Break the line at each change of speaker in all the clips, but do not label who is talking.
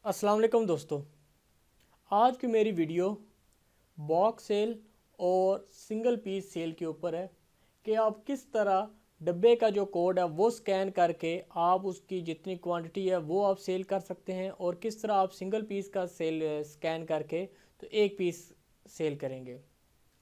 अस्सलाम वालेकुम दोस्तों। आज की मेरी वीडियो बॉक्स सेल और सिंगल पीस सेल के ऊपर है कि आप किस तरह डब्बे का जो कोड है वो स्कैन करके आप उसकी जितनी क्वांटिटी है वो आप सेल कर सकते हैं और किस तरह आप सिंगल पीस का सेल स्कैन करके तो एक पीस सेल करेंगे।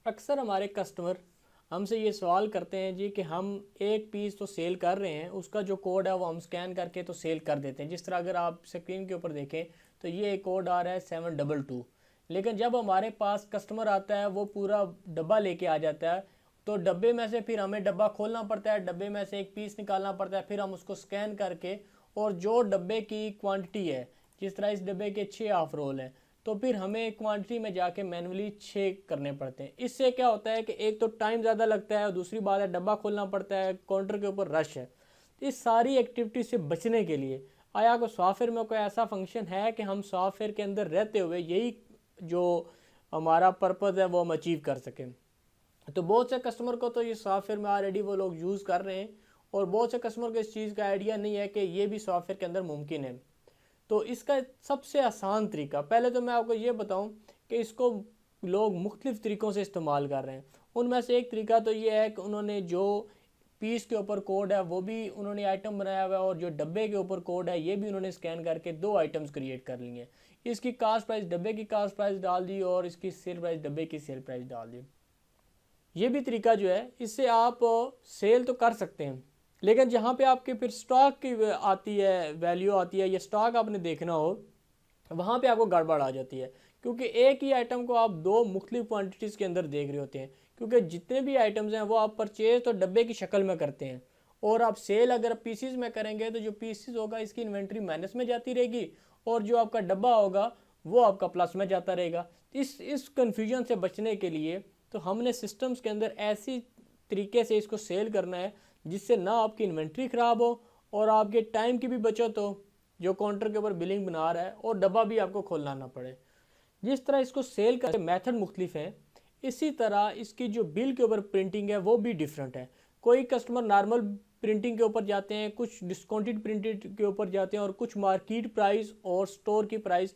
अक्सर हमारे कस्टमर हमसे ये सवाल करते हैं जी कि हम एक पीस तो सेल कर रहे हैं, उसका जो कोड है वो हम स्कैन करके तो सेल कर देते हैं। जिस तरह अगर आप स्क्रीन के ऊपर देखें तो ये एक कोड आ रहा है 722, लेकिन जब हमारे पास कस्टमर आता है वो पूरा डब्बा लेके आ जाता है तो डब्बे में से फिर हमें डब्बा खोलना पड़ता है, डब्बे में से एक पीस निकालना पड़ता है, फिर हम उसको स्कैन करके और जो डब्बे की क्वांटिटी है, जिस तरह इस डब्बे के 6 हाफ रोल हैं, तो फिर हमें क्वांटिटी में जाके मैनुअली 6 करने पड़ते हैं। इससे क्या होता है कि एक तो टाइम ज़्यादा लगता है और दूसरी बात है डब्बा खोलना पड़ता है, काउंटर के ऊपर रश है। इस सारी एक्टिविटी से बचने के लिए आया को सॉफ्टवेयर में कोई ऐसा फंक्शन है कि हम सॉफ्टवेयर के अंदर रहते हुए यही जो हमारा पर्पज़ है वो हम अचीव कर सकें। तो बहुत से कस्टमर को तो ये सॉफ्टवेयर में ऑलरेडी वो लोग यूज़ कर रहे हैं और बहुत से कस्टमर को इस चीज़ का आइडिया नहीं है कि ये भी सॉफ्टवेयर के अंदर मुमकिन है। तो इसका सबसे आसान तरीका, पहले तो मैं आपको ये बताऊं कि इसको लोग मुख्तलिफ़ तरीक़ों से इस्तेमाल कर रहे हैं। उनमें से एक तरीका तो ये है कि उन्होंने जो पीस के ऊपर कोड है वो भी उन्होंने आइटम बनाया हुआ है और जो डब्बे के ऊपर कोड है ये भी उन्होंने स्कैन करके दो आइटम्स क्रिएट कर लिए हैं। इसकी कास्ट प्राइस डब्बे की कास्ट प्राइस डाल दी और इसकी सेल प्राइस डब्बे की सेल प्राइस डाल दी। ये भी तरीका जो है इससे आप सेल तो कर सकते हैं, लेकिन जहाँ पे आपके फिर स्टॉक की आती है, वैल्यू आती है, या स्टॉक आपने देखना हो, वहाँ पे आपको गड़बड़ आ जाती है, क्योंकि एक ही आइटम को आप दो मुख्तलिफ क्वांटिटीज़ के अंदर देख रहे होते हैं। क्योंकि जितने भी आइटम्स हैं वो आप परचेज तो डब्बे की शक्ल में करते हैं और आप सेल अगर पीसीज में करेंगे तो जो पीसीज होगा इसकी इन्वेंट्री माइनस में जाती रहेगी और जो आपका डब्बा होगा वो आपका प्लस में जाता रहेगा। इस कन्फ्यूजन से बचने के लिए तो हमने सिस्टम्स के अंदर ऐसी तरीके से इसको सेल करना है जिससे ना आपकी इन्वेंट्री ख़राब हो और आपके टाइम की भी बचत हो जो काउंटर के ऊपर बिलिंग बना रहा है, और डब्बा भी आपको खोलना ना पड़े। जिस तरह इसको सेल करने के मेथड मुख्तलिफ हैं, इसी तरह इसकी जो बिल के ऊपर प्रिंटिंग है वो भी डिफरेंट है। कोई कस्टमर नॉर्मल प्रिंटिंग के ऊपर जाते हैं, कुछ डिस्काउंटेड प्रिंटेड के ऊपर जाते हैं और कुछ मार्केट प्राइस और स्टोर की प्राइस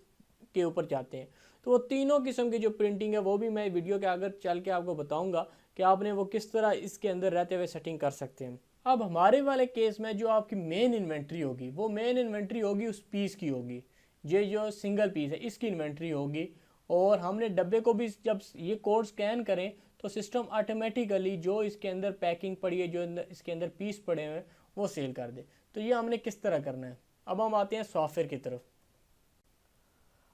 के ऊपर जाते हैं। तो वो तीनों किस्म की जो प्रिंटिंग है वो भी मैं वीडियो के आगे चल के आपको बताऊंगा कि आपने वो किस तरह इसके अंदर रहते हुए सेटिंग कर सकते हैं। अब हमारे वाले केस में जो आपकी मेन इन्वेंट्री होगी वो मेन इन्वेंट्री होगी उस पीस की होगी। ये जो सिंगल पीस है इसकी इन्वेंट्री होगी और हमने डब्बे को भी जब ये कोड स्कैन करें तो सिस्टम ऑटोमेटिकली जो इसके अंदर पैकिंग पड़ी है, जो इसके अंदर पीस पड़े हुए हैं वो सेल कर दे। तो ये हमने किस तरह करना है। अब हम आते हैं सॉफ्टवेयर की तरफ।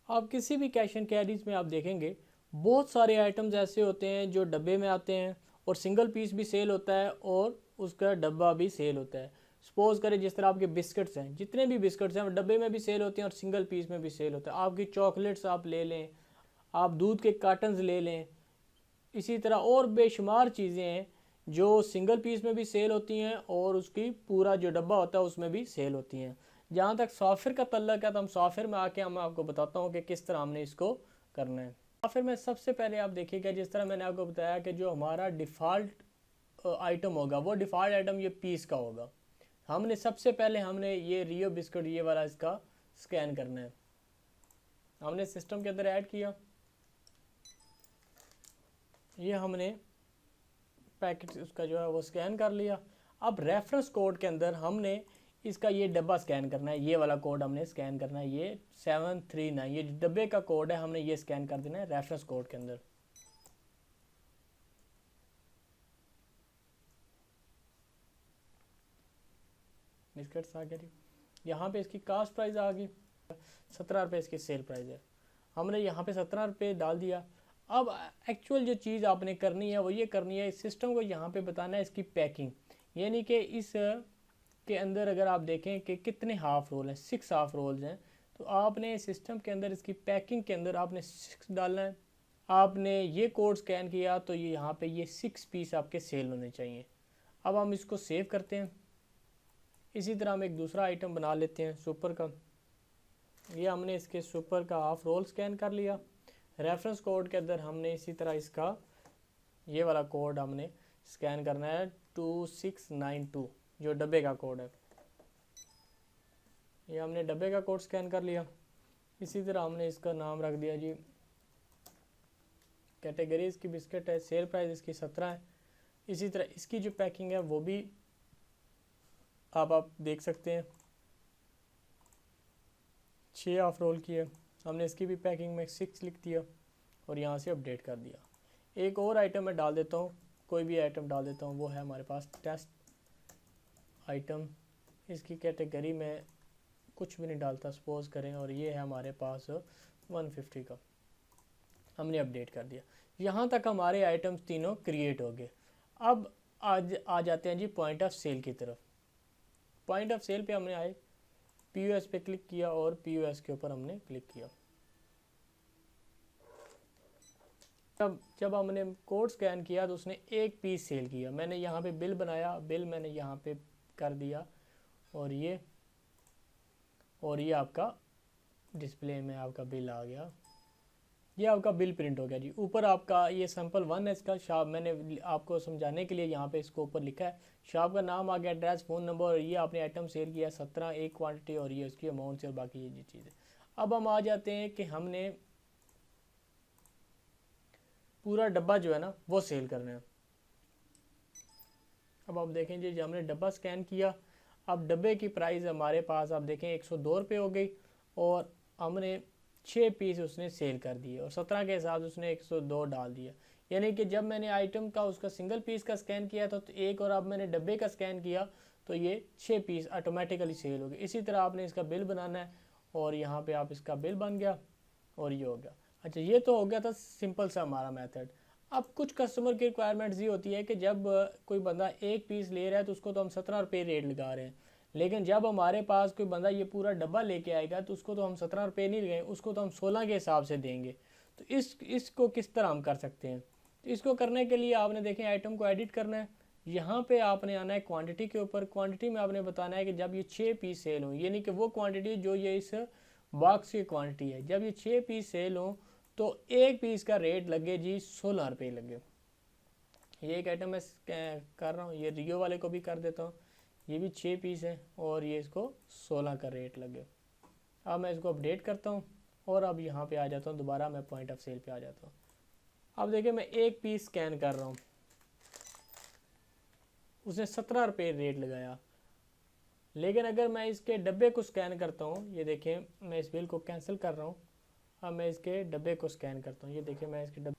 आप किसी भी कैश एंड कैरीज में आप देखेंगे बहुत सारे आइटम्स ऐसे होते हैं जो डब्बे में आते हैं और सिंगल पीस भी सेल होता है और उसका डब्बा भी सेल होता है। सपोज करें जिस तरह आपके बिस्किट्स हैं, जितने भी बिस्किट्स हैं वो डब्बे में भी सेल होते हैं और सिंगल पीस में भी सेल होता है। आपकी चॉकलेट्स आप ले लें, आप दूध के कार्टन्स ले लें, इसी तरह और बेशुमार चीज़ें हैं जो सिंगल पीस में भी सेल होती हैं और उसकी पूरा जो डब्बा होता है उसमें भी सेल होती हैं। जहाँ तक सॉफ्टवेयर का तल्लक है तो हम सॉफ्टवेयर में आके हम आपको बताता हूँ कि किस तरह हमने इसको करना है। सॉफ्टवेयर में सबसे पहले आप देखिएगा जिस तरह मैंने आपको बताया कि जो हमारा डिफ़ॉल्ट आइटम होगा वो डिफ़ॉल्ट आइटम ये पीस का होगा। हमने सबसे पहले हमने ये रियो बिस्कुट ये वाला इसका स्कैन करना है। हमने सिस्टम के अंदर ऐड किया, ये हमने पैकेट उसका जो है वो स्कैन कर लिया। अब रेफरेंस कोड के अंदर हमने इसका ये डब्बा स्कैन करना है, ये वाला कोड हमने स्कैन करना है, ये 739 ये डब्बे का कोड है, हमने ये स्कैन कर देना है रेफरेंस कोड के अंदर। बिस्किट्स आ गई, यहाँ पे इसकी कास्ट प्राइस आ गई 17 रुपये, इसकी सेल प्राइस है, हमने यहाँ पे 17 रुपये डाल दिया। अब एक्चुअल जो चीज़ आपने करनी है वो ये करनी है, इस सिस्टम को यहाँ पे बताना है इसकी पैकिंग, यानी कि इस के अंदर अगर आप देखें कि कितने हाफ रोल हैं, 6 हाफ रोल्स हैं, तो आपने सिस्टम के अंदर इसकी पैकिंग के अंदर आपने 6 डालना है। आपने ये कोड स्कैन किया तो ये यहाँ पे ये 6 पीस आपके सेल होने चाहिए। अब हम इसको सेव करते हैं। इसी तरह हम एक दूसरा आइटम बना लेते हैं सुपर का, ये हमने इसके सुपर का हाफ रोल स्कैन कर लिया। रेफरेंस कोड के अंदर हमने इसी तरह इसका ये वाला कोड हमने स्कैन करना है 2692 जो डब्बे का कोड है, ये हमने डब्बे का कोड स्कैन कर लिया। इसी तरह हमने इसका नाम रख दिया जी, कैटेगरी इसकी बिस्किट है, सेल प्राइस इसकी 17 है। इसी तरह इसकी जो पैकिंग है वो भी आप देख सकते हैं, 6 ऑफ रोल की है। हमने इसकी भी पैकिंग में 6 लिख दिया और यहाँ से अपडेट कर दिया। एक और आइटम मैं डाल देता हूँ, कोई भी आइटम डाल देता हूँ, वो है हमारे पास टेस्ट आइटम। इसकी कैटेगरी में कुछ भी नहीं डालता, सपोज करें, और ये है हमारे पास 150 का। हमने अपडेट कर दिया। यहाँ तक हमारे आइटम्स तीनों क्रिएट हो गए। अब आज आ जाते हैं जी पॉइंट ऑफ सेल की तरफ। पॉइंट ऑफ सेल पे हमने आए, पीओएस पे क्लिक किया और पीओएस के ऊपर हमने क्लिक किया। तब जब हमने कोड स्कैन किया तो उसने एक पीस सेल किया। मैंने यहाँ पे बिल बनाया, बिल मैंने यहाँ पे कर दिया और ये आपका डिस्प्ले में आपका बिल आ गया। ये आपका बिल प्रिंट हो गया जी। ऊपर आपका ये सैंपल 1 है इसका। शॉप मैंने आपको समझाने के लिए यहाँ पे इसको ऊपर लिखा है। शॉप का नाम आ गया, एड्रेस, फ़ोन नंबर, और ये आपने आइटम सेल किया 17, एक क्वांटिटी, और ये उसकी अमाउंट से, और बाकी ये चीज़ें। अब हम आ जाते हैं कि हमने पूरा डब्बा जो है ना वो सेल करना है। अब आप देखें जी, हमने डब्बा स्कैन किया। अब डब्बे की प्राइस हमारे पास आप देखें 102 रुपये हो गई, और हमने 6 पीस उसने सेल कर दिए और 17 के हिसाब से उसने 102 डाल दिया। यानी कि जब मैंने आइटम का उसका सिंगल पीस का स्कैन किया था तो एक, और अब मैंने डब्बे का स्कैन किया तो ये 6 पीस ऑटोमेटिकली सेल हो गए। इसी तरह आपने इसका बिल बनाना है और यहाँ पे आप इसका बिल बन गया और ये हो गया। अच्छा, ये तो हो गया था सिंपल सा हमारा मेथड। अब कुछ कस्टमर की रिक्वायरमेंट्स ये होती है कि जब कोई बंदा एक पीस ले रहा है तो उसको तो हम 17 रुपये रेट लगा रहे हैं, लेकिन जब हमारे पास कोई बंदा ये पूरा डब्बा लेके आएगा तो उसको तो हम 17 रुपये नहीं लगाएंगे, उसको तो हम 16 के हिसाब से देंगे। तो इसको किस तरह हम कर सकते हैं? तो इसको करने के लिए आपने देखें आइटम को एडिट करना है। यहाँ पे आपने आना है क्वांटिटी के ऊपर। क्वांटिटी में आपने बताना है कि जब ये 6 पीस सेल हों, यानी कि वो क्वांटिटी जो ये इस बॉक्स की क्वांटिटी है, जब ये 6 पीस सेल हों तो एक पीस का रेट लगे जी 16 रुपये लगे। ये एक आइटम मैं कर रहा हूँ, ये रियो वाले को भी कर देता हूँ। ये भी 6 पीस है और ये इसको 16 का रेट लगे। अब मैं इसको अपडेट करता हूँ और अब यहाँ पे आ जाता हूँ, दोबारा मैं पॉइंट ऑफ सेल पे आ जाता हूँ। अब देखिए मैं एक पीस स्कैन कर रहा हूँ, उसने 17 रुपये रेट लगाया। लेकिन अगर मैं इसके डब्बे को स्कैन करता हूँ, ये देखें मैं इस बिल को कैंसिल कर रहा हूँ। अब मैं इसके डब्बे को स्कैन करता हूँ, ये देखिए मैं इसके डब्बे,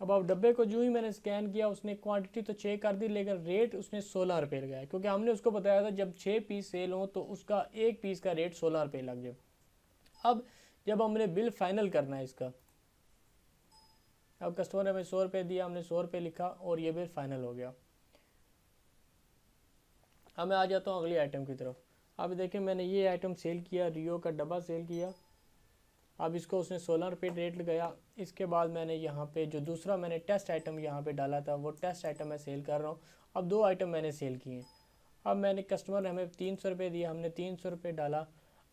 अब डब्बे को जो ही मैंने स्कैन किया उसने क्वांटिटी तो चेक कर दी, लेकिन रेट उसने 16 रुपये लगाया, क्योंकि हमने उसको बताया था जब 6 पीस सेल हो तो उसका एक पीस का रेट 16 रुपये लग जाए। अब जब हमने बिल फाइनल करना है इसका, अब कस्टमर ने हमें 100 रुपये दिया, हमने 100 रुपये लिखा और ये बिल फाइनल हो गया। अब मैं आ जाता हूँ अगली आइटम की तरफ। अब देखिए मैंने ये आइटम सेल किया, रियो का डब्बा सेल किया। अब इसको उसने 16 रुपये रेट लगाया। इसके बाद मैंने यहाँ पे जो दूसरा मैंने टेस्ट आइटम यहाँ पे डाला था वो टेस्ट आइटम मैं सेल कर रहा हूँ। अब 2 आइटम मैंने सेल किए। अब मैंने कस्टमर ने हमें 300 रुपये दिया, हमने 300 रुपये डाला।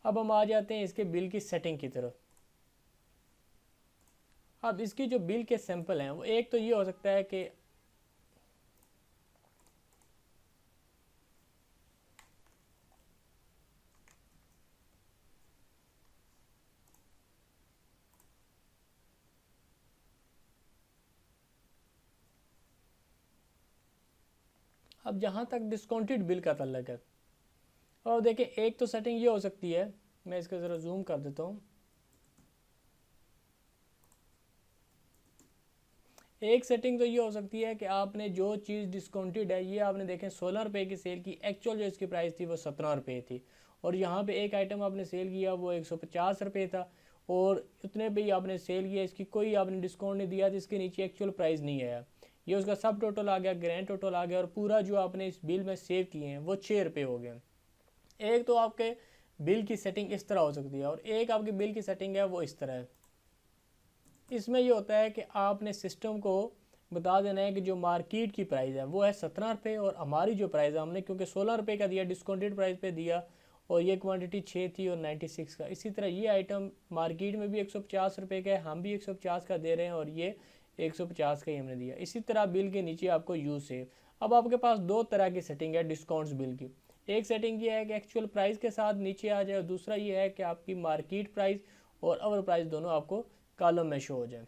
अब हम आ जाते हैं इसके बिल की सेटिंग की तरफ। अब इसकी जो बिल के सैंपल हैं वो एक तो ये हो सकता है कि अब जहाँ तक डिस्काउंटेड बिल का तल्लक है, और देखिए एक तो सेटिंग ये हो सकती है, मैं इसका ज़रा जूम कर देता हूँ। एक सेटिंग तो ये हो सकती है कि आपने जो चीज़ डिस्काउंटेड है, ये आपने देखें 16 रुपये की सेल की, एक्चुअल जो इसकी प्राइस थी वो 17 रुपये थी, और यहाँ पे एक आइटम आपने सेल किया वो 150 रुपये था और उतने पे ही आपने सेल किया, इसकी कोई आपने डिस्काउंट नहीं दिया, जिसके नीचे एक्चुअल प्राइस नहीं आया। ये उसका सब टोटल आ गया, ग्रैंड टोटल आ गया, और पूरा जो आपने इस बिल में सेव किए हैं वो 6 रुपये हो गए। एक तो आपके बिल की सेटिंग इस तरह हो सकती है और एक आपकी बिल की सेटिंग है वो इस तरह है। इसमें ये होता है कि आपने सिस्टम को बता देना है कि जो मार्केट की प्राइस है वो है 17 रुपये, और हमारी जो प्राइस है हमने क्योंकि 16 रुपये का दिया, डिस्काउंटेड प्राइस पे दिया, और ये क्वांटिटी 6 थी और 96 का। इसी तरह ये आइटम मार्केट में भी 150 रुपये का है, हम भी 150 का दे रहे हैं, और ये 150 का ही हमने दिया। इसी तरह बिल के नीचे आपको यूज सेव। अब आपके पास 2 तरह की सेटिंग है डिस्काउंट्स बिल की। एक सेटिंग ये है कि एक्चुअल प्राइस के साथ नीचे आ जाए, और दूसरा ये है कि आपकी मार्केट प्राइस और आवर प्राइस दोनों आपको कॉलम में शो हो जाए।